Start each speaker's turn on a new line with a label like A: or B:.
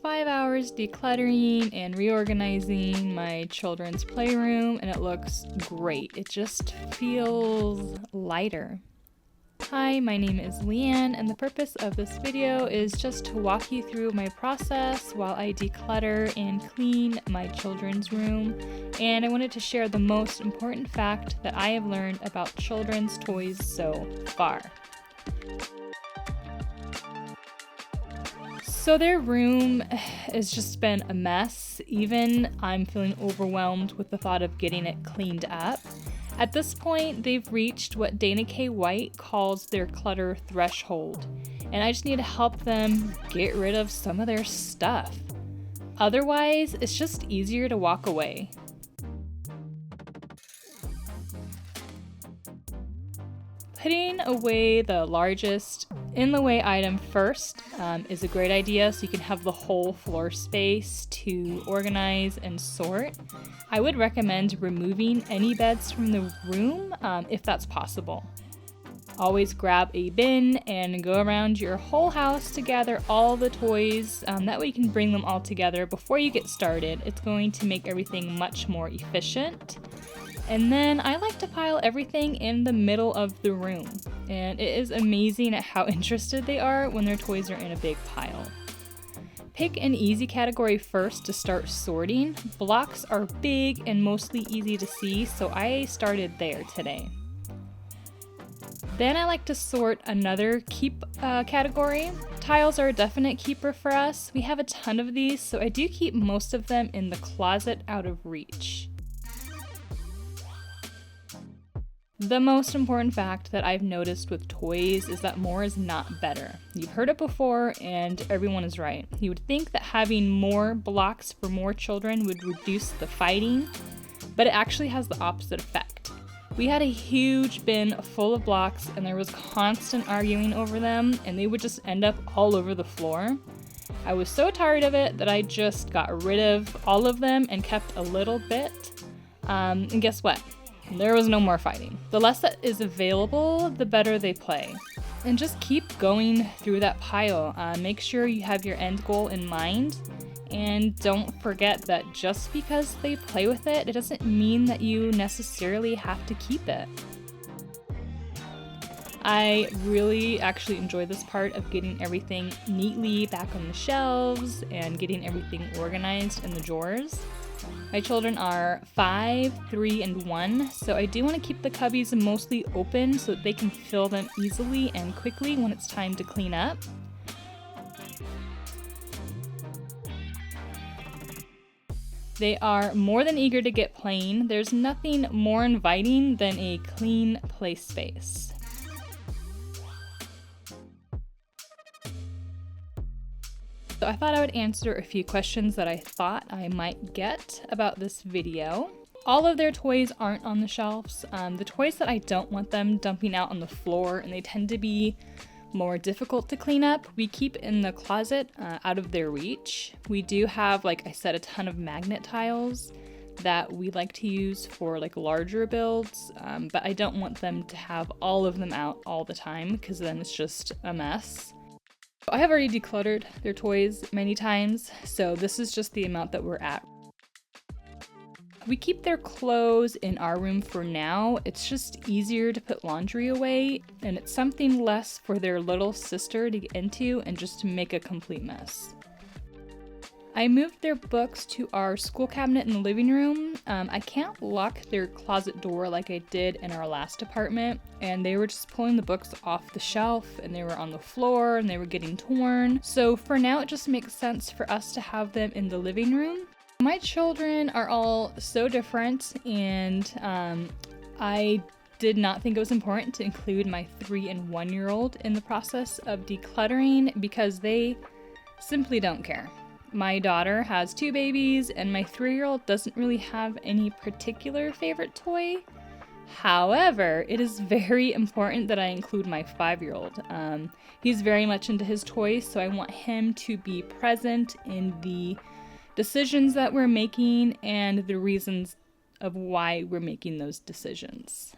A: 5 hours decluttering and reorganizing my children's playroom, and it looks great. It just feels lighter. Hi, my name is Leanne, and the purpose of this video is just to walk you through my process while I declutter and clean my children's room. And I wanted to share the most important fact that I have learned about children's toys so far. So their room has just been a mess. Even I'm feeling overwhelmed with the thought of getting it cleaned up. At this point, they've reached what Dana K. White calls their clutter threshold, and I just need to help them get rid of some of their stuff. Otherwise, it's just easier to walk away. Putting away the largest in-the-way item first is a great idea, so you can have the whole floor space to organize and sort. I would recommend removing any beds from the room if that's possible. Always grab a bin and go around your whole house to gather all the toys. That way you can bring them all together before you get started. It's going to make everything much more efficient. And then I like to pile everything in the middle of the room. And it is amazing at how interested they are when their toys are in a big pile. Pick an easy category first to start sorting. Blocks are big and mostly easy to see, so I started there today. Then I like to sort another keep category. Tiles are a definite keeper for us. We have a ton of these, so I do keep most of them in the closet out of reach. The most important fact that I've noticed with toys is that more is not better. You've heard it before, and everyone is right. You would think that having more blocks for more children would reduce the fighting, but it actually has the opposite effect. We had a huge bin full of blocks, and there was constant arguing over them, and they would just end up all over the floor. I was so tired of it that I just got rid of all of them and kept a little bit. And guess what? There was no more fighting. The less that is available, the better they play. And just keep going through that pile. Make sure you have your end goal in mind. And don't forget that just because they play with it, it doesn't mean that you necessarily have to keep it. I really actually enjoy this part of getting everything neatly back on the shelves and getting everything organized in the drawers. My children are 5, 3, and 1, so I do want to keep the cubbies mostly open so that they can fill them easily and quickly when it's time to clean up. They are more than eager to get playing. There's nothing more inviting than a clean play space. So I thought I would answer a few questions that I thought I might get about this video. All of their toys aren't on the shelves. The toys that I don't want them dumping out on the floor, and they tend to be more difficult to clean up, we keep in the closet out of their reach. We do have, like I said, a ton of magnet tiles that we like to use for like larger builds, but I don't want them to have all of them out all the time because then it's just a mess. I have already decluttered their toys many times, so this is just the amount that we're at. We keep their clothes in our room for now. It's just easier to put laundry away, and it's something less for their little sister to get into and just to make a complete mess. I moved their books to our school cabinet in the living room. I can't lock their closet door like I did in our last apartment, and they were just pulling the books off the shelf, and they were on the floor, and they were getting torn. So for now, it just makes sense for us to have them in the living room. My children are all so different, and I did not think it was important to include my 3 and 1-year-old in the process of decluttering because they simply don't care. My daughter has 2 babies, and my 3-year-old doesn't really have any particular favorite toy. However, it is very important that I include my 5-year-old. He's very much into his toys, so I want him to be present in the decisions that we're making and the reasons of why we're making those decisions.